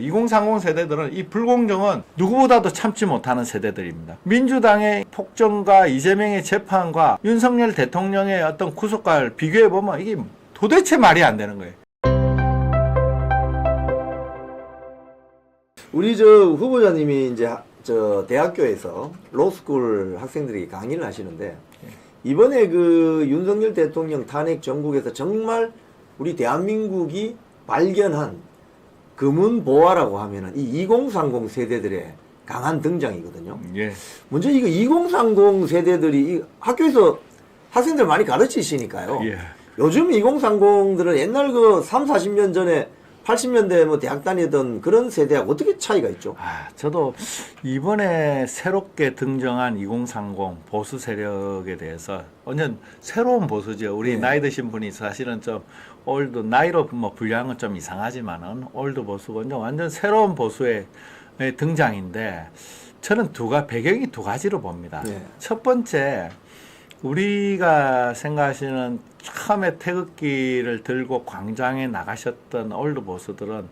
2030 세대들은 이 불공정은 누구보다도 참지 못하는 세대들입니다. 민주당의 폭정과 이재명의 재판과 윤석열 대통령의 어떤 구속과를 비교해보면 이게 도대체 말이 안 되는 거예요. 우리 저 후보자님이 이제 저 대학교에서 로스쿨 학생들에게 강의를 하시는데 이번에 그 윤석열 대통령 탄핵 전국에서 정말 우리 대한민국이 발견한 금은 보화라고 하면은 이 2030 세대들의 강한 등장이거든요. 예. 먼저 이거 2030 세대들이 이 학교에서 학생들 많이 가르치시니까요. 예. 요즘 2030들은 옛날 그 3, 40년 전에 80년대 뭐 대학 다니던 그런 세대하고 어떻게 차이가 있죠? 저도 이번에 새롭게 등장한 2030 보수 세력에 대해서 완전 새로운 보수죠. 우리 네. 나이 드신 분이 사실은 좀 올드, 나이로 뭐 분류하는 건 좀 이상하지만은 올드 보수고 완전 새로운 보수의 등장인데 저는 배경이 두 가지로 봅니다. 네. 첫 번째, 우리가 생각하시는 처음에 태극기를 들고 광장에 나가셨던 올드 보수들은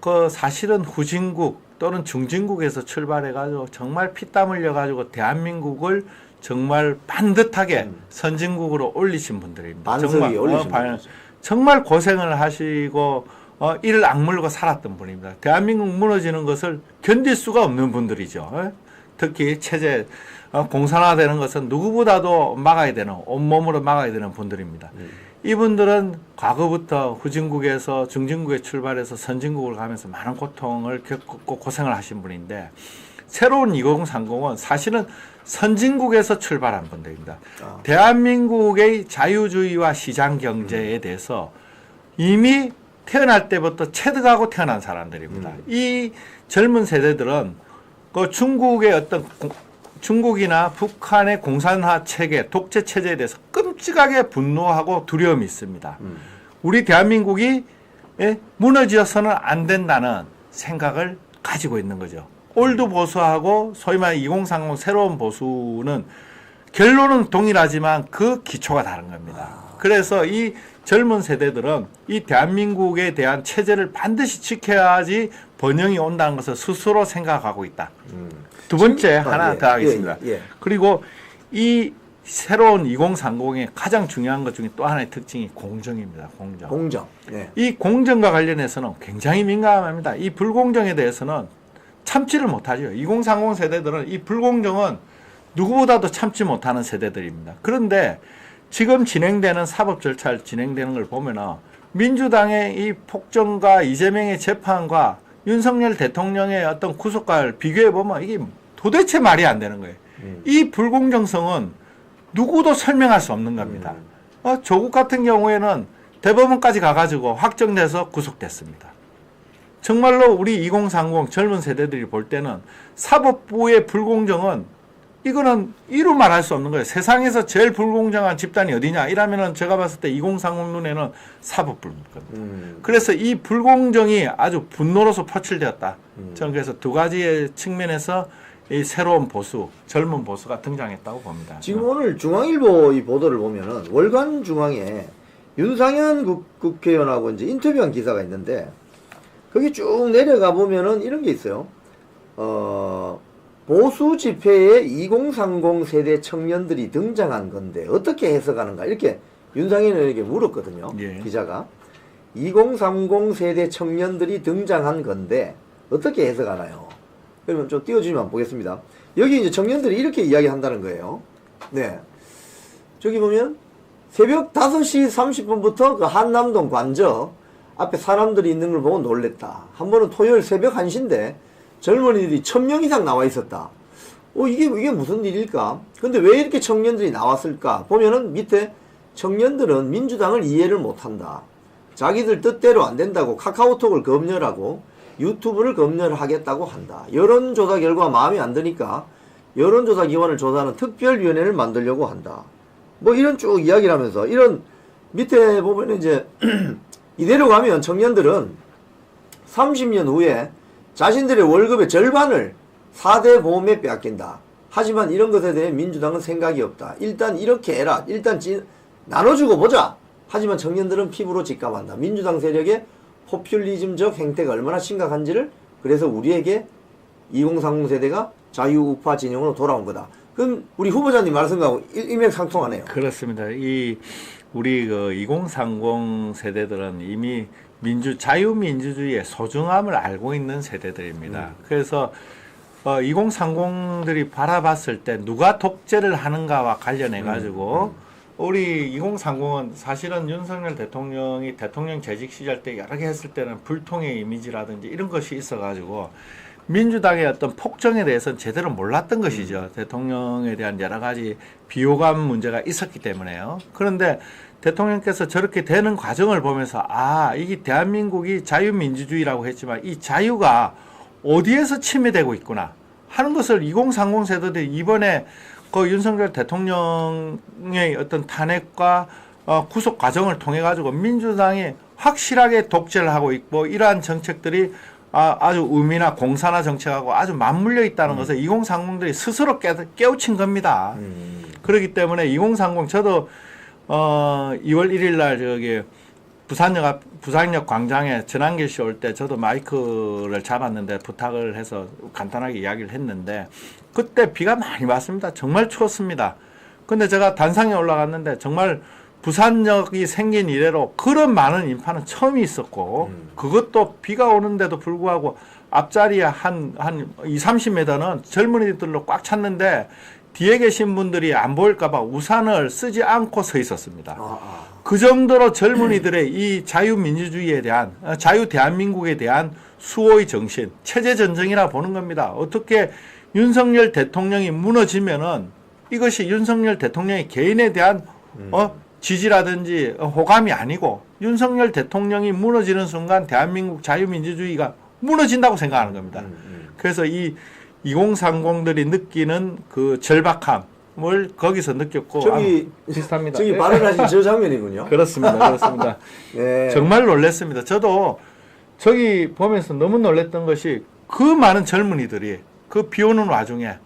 그 사실은 후진국 또는 중진국에서 출발해가지고 정말 피땀 흘려가지고 대한민국을 정말 반듯하게 선진국으로 올리신 분들입니다. 반석이 올리신 분들이죠. 정말 고생을 하시고 이를 악물고 살았던 분입니다. 대한민국 무너지는 것을 견딜 수가 없는 분들이죠. 특히 체제 공산화되는 것은 누구보다도 막아야 되는, 온몸으로 막아야 되는 분들입니다. 이분들은 과거부터 후진국에서 중진국에 출발해서 선진국을 가면서 많은 고통을 겪고 고생을 하신 분인데 새로운 2030은 사실은 선진국에서 출발한 분들입니다. 대한민국의 자유주의와 시장 경제에 대해서 이미 태어날 때부터 체득하고 태어난 사람들입니다. 이 젊은 세대들은 그 중국의 어떤 중국이나 북한의 공산화 체계, 독재 체제에 대해서 끔찍하게 분노하고 두려움이 있습니다. 우리 대한민국이 무너져서는 안 된다는 생각을 가지고 있는 거죠. 올드 보수하고 소위 말해 2030 새로운 보수는 결론은 동일하지만 그 기초가 다른 겁니다. 그래서 이 젊은 세대들은 이 대한민국에 대한 체제를 반드시 지켜야지 번영이 온다는 것을 스스로 생각하고 있다. 두 번째 하나 더 하겠습니다. 그리고 이 새로운 2030의 가장 중요한 것 중에 또 하나의 특징이 공정입니다. 공정. 이 공정과 관련해서는 굉장히 민감합니다. 이 불공정에 대해서는 참지를 못하죠. 2030 세대들은 이 불공정은 누구보다도 참지 못하는 세대들입니다. 그런데 지금 진행되는 사법 절차를 진행되는 걸 보면은 민주당의 이 폭정과 이재명의 재판과 윤석열 대통령의 어떤 구속과를 비교해보면 이게 도대체 말이 안 되는 거예요. 이 불공정성은 누구도 설명할 수 없는 겁니다. 조국 같은 경우에는 대법원까지 가가지고 확정돼서 구속됐습니다. 정말로 우리 2030 젊은 세대들이 볼 때는 사법부의 불공정은 이거는 이루 말할 수 없는 거예요. 세상에서 제일 불공정한 집단이 어디냐 이러면은 제가 봤을 때 2030 눈에는 사법부입니다. 그래서 이 불공정이 아주 분노로서 표출되었다. 저는 그래서 두 가지의 측면에서 이 새로운 보수, 젊은 보수가 등장했다고 봅니다. 지금 오늘 중앙일보 이 보도를 보면은 월간 중앙에 윤상현 국회의원하고 이제 인터뷰한 기사가 있는데 거기 쭉 내려가 보면은 이런 게 있어요. 보수 집회에 2030 세대 청년들이 등장한 건데 어떻게 해석하는가 이렇게 윤상현 의원에게 물었거든요. 기자가 2030 세대 청년들이 등장한 건데 어떻게 해석하나요? 그러면 좀 띄워주시면 보겠습니다. 여기 이제 청년들이 이렇게 이야기한다는 거예요. 네, 저기 보면 새벽 5시 30분부터 그 한남동 관저 앞에 사람들이 있는 걸 보고 놀랬다. 한 번은 토요일 새벽 1시인데 젊은이들이 1000명 이상 나와 있었다. 이게 무슨 일일까? 근데 왜 이렇게 청년들이 나왔을까? 보면은 밑에 청년들은 민주당을 이해를 못한다. 자기들 뜻대로 안 된다고 카카오톡을 검열하고 유튜브를 검열하겠다고 한다. 여론조사 결과 마음에 안 드니까 여론조사 기관을 조사하는 특별위원회를 만들려고 한다. 뭐 이런 쭉 이야기를 하면서 이런 밑에 보면 이제 이대로 가면 청년들은 30년 후에 자신들의 월급의 절반을 4대 보험에 빼앗긴다. 하지만 이런 것에 대해 민주당은 생각이 없다. 일단 이렇게 해라. 일단 나눠주고 보자. 하지만 청년들은 피부로 직감한다. 민주당 세력의 포퓰리즘적 행태가 얼마나 심각한지를 그래서 우리에게 2030 세대가 자유우파 진영으로 돌아온 거다. 그럼 우리 후보자님 말씀하고 일맥상통하네요. 그렇습니다. 우리 그 2030 세대들은 이미 자유민주주의의 소중함을 알고 있는 세대들입니다. 그래서 2030들이 바라봤을 때 누가 독재를 하는가와 관련해 가지고 우리 2030은 사실은 윤석열 대통령이 대통령 재직 시절 때 여러 개 했을 때는 불통의 이미지라든지 이런 것이 있어 가지고 민주당의 어떤 폭정에 대해서는 제대로 몰랐던 것이죠. 대통령에 대한 여러 가지 비호감 문제가 있었기 때문에요. 그런데 대통령께서 저렇게 되는 과정을 보면서 이게 대한민국이 자유민주주의라고 했지만 이 자유가 어디에서 침해되고 있구나 하는 것을 2030 세대들이 이번에 그 윤석열 대통령의 어떤 탄핵과 구속 과정을 통해 가지고 민주당이 확실하게 독재를 하고 있고 이러한 정책들이 아주 의미나 공산화 정책하고 아주 맞물려 있다는 것을 2030들이 스스로 깨우친 겁니다. 그렇기 때문에 2030 저도 2월 1일 날 저기 부산역 광장에 전한길 씨 올 때 저도 마이크를 잡았는데 부탁을 해서 간단하게 이야기를 했는데 그때 비가 많이 왔습니다. 정말 추웠습니다. 근데 제가 단상에 올라갔는데 정말 부산역이 생긴 이래로 그런 많은 인파는 처음이 있었고 그것도 비가 오는데도 불구하고 앞자리에 한 20-30m는 젊은이들로 꽉 찼는데 뒤에 계신 분들이 안 보일까봐 우산을 쓰지 않고 서 있었습니다. 그 정도로 젊은이들의 이 자유민주주의에 대한 자유 대한민국에 대한 수호의 정신, 체제 전쟁이라 보는 겁니다. 어떻게 윤석열 대통령이 무너지면은 이것이 윤석열 대통령의 개인에 대한 지지라든지 호감이 아니고 윤석열 대통령이 무너지는 순간 대한민국 자유민주주의가 무너진다고 생각하는 겁니다. 그래서 이 2030들이 느끼는 그 절박함을 거기서 느꼈고 비슷합니다. 저기 발언하신 저 장면이군요. 그렇습니다. 그렇습니다. 네. 정말 놀랐습니다. 저도 저기 보면서 너무 놀랐던 것이 그 많은 젊은이들이 그 비 오는 와중에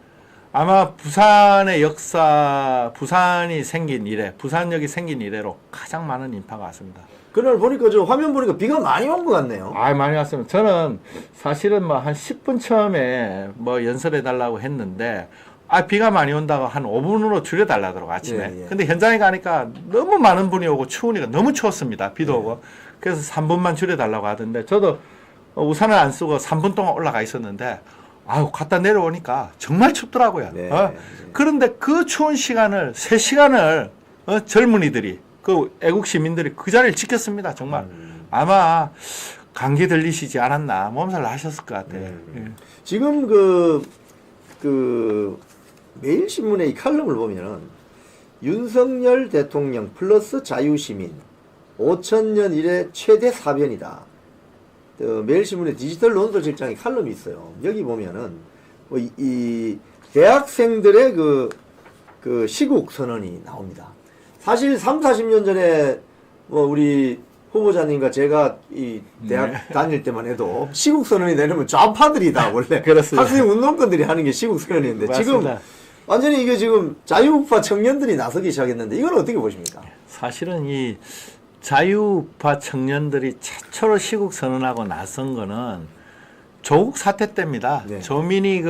아마 부산의 역사, 부산역이 생긴 이래로 가장 많은 인파가 왔습니다. 그날 보니까 저 화면 보니까 비가 많이 온 것 같네요. 많이 왔습니다. 저는 사실은 뭐 한 10분 처음에 뭐 연설해 달라고 했는데 비가 많이 온다고 한 5분으로 줄여달라더라고 아침에. 근데 현장에 가니까 너무 많은 분이 오고 추우니까 너무 추웠습니다. 비도 오고. 그래서 3분만 줄여달라고 하던데 저도 우산을 안 쓰고 3분 동안 올라가 있었는데 갔다 내려오니까 정말 춥더라고요. 그런데 그 추운 시간을 3시간을 젊은이들이 그 애국 시민들이 그 자리를 지켰습니다. 정말 아마 감기 들리시지 않았나 몸살 나셨을 것 같아요. 지금 그 매일신문의 이 칼럼을 보면은 윤석열 대통령 플러스 자유시민 5천년 이래 최대 사변이다. 매일신문의 디지털 논설실장의 칼럼이 있어요. 여기 보면은 이 대학생들의 그 시국 선언이 나옵니다. 사실 30-40년 전에 우리 후보자님과 제가 이 대학 다닐 때만 해도 시국 선언이 내려면 좌파들이다 원래 학생 운동권들이 하는 게 시국 선언인데 지금 완전히 이게 지금 자유우파 청년들이 나서기 시작했는데 이건 어떻게 보십니까? 사실은 이 자유우파 청년들이 최초로 시국 선언하고 나선 거는 조국 사태 때입니다. 조민희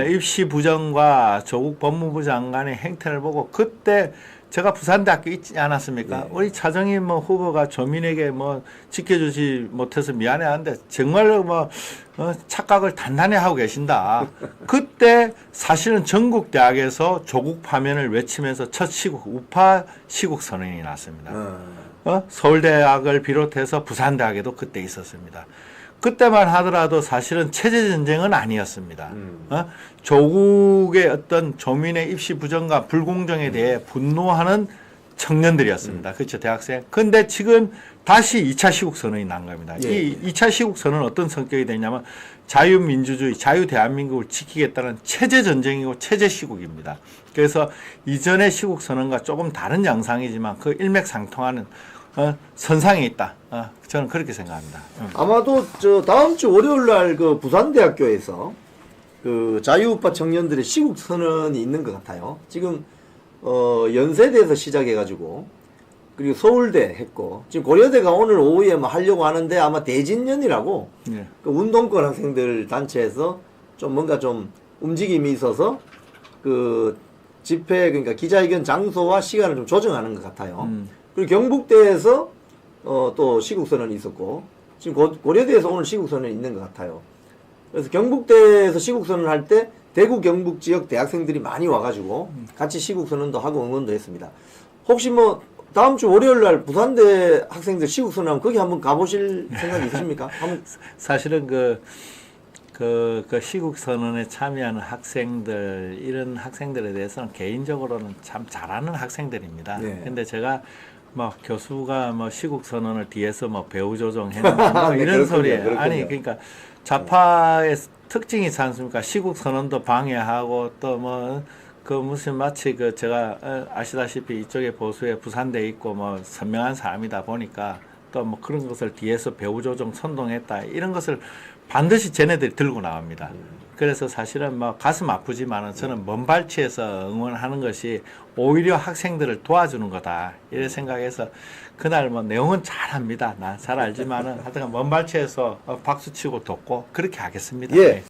입시 부정과 조국 법무부 장관의 행태를 보고 그때 제가 부산대학교 있지 않았습니까? 우리 차정희 후보가 조민에게 지켜주지 못해서 미안해하는데 정말로 착각을 단단히 하고 계신다. 그때 사실은 전국 대학에서 조국 파면을 외치면서 첫 우파 시국 선언이 났습니다. 서울대학을 비롯해서 부산대학에도 그때 있었습니다. 그때만 하더라도 사실은 체제 전쟁은 아니었습니다. 조국의 어떤 조민의 입시 부정과 불공정에 대해 분노하는 청년들이었습니다. 그렇죠, 대학생. 근데 지금 다시 2차 시국 선언이 난 겁니다. 이 2차 시국 선언은 어떤 성격이 되냐면 자유민주주의, 자유 대한민국을 지키겠다는 체제 전쟁이고 체제 시국입니다. 그래서 이전의 시국 선언과 조금 다른 양상이지만 그 일맥상통하는 선상에 있다. 저는 그렇게 생각합니다. 아마도 다음 주 월요일 날 그 부산대학교에서 그 자유우파 청년들의 시국 선언이 있는 것 같아요. 지금 연세대에서 시작해가지고 그리고 서울대 했고 지금 고려대가 오늘 오후에 뭐 하려고 하는데 아마 대진년이라고 예. 그 운동권 학생들 단체에서 좀 뭔가 좀 움직임이 있어서 그 집회 그러니까 기자회견 장소와 시간을 좀 조정하는 것 같아요. 그리고 경북대에서 또 시국선언이 있었고 지금 고려대에서 오늘 시국선언이 있는 것 같아요. 그래서 경북대에서 시국선언을 할 때 대구 경북 지역 대학생들이 많이 와가지고 같이 시국선언도 하고 응원도 했습니다. 혹시 뭐 다음 주 월요일 날 부산대 학생들 시국선언하면 거기 한번 가보실 생각 있으십니까? 사실은 그 시국선언에 참여하는 학생들, 이런 학생들에 대해서는 개인적으로는 참 잘하는 학생들입니다. 네. 근데 제가 뭐 교수가 뭐 시국선언을 뒤에서 뭐 배후 조정했는데 뭐 네, 이런 그렇군요, 소리예요. 그렇군요. 아니, 그러니까 좌파의 특징이 있지 않습니까? 시국선언도 방해하고 또 뭐 그 무슨 마치 그 제가 아시다시피 이쪽에 보수에 부산대 있고 뭐 선명한 사람이다 보니까 또 뭐 그런 것을 뒤에서 배후 조정 선동했다 이런 것을 반드시 쟤네들이 들고 나옵니다. 그래서 사실은 뭐 가슴 아프지만은 저는 먼 발치에서 응원하는 것이 오히려 학생들을 도와주는 거다 이런 생각해서 그날 뭐 내용은 잘합니다. 나 잘 알지만은 하여튼 먼 발치에서 박수 치고 돕고 그렇게 하겠습니다. 예. 네.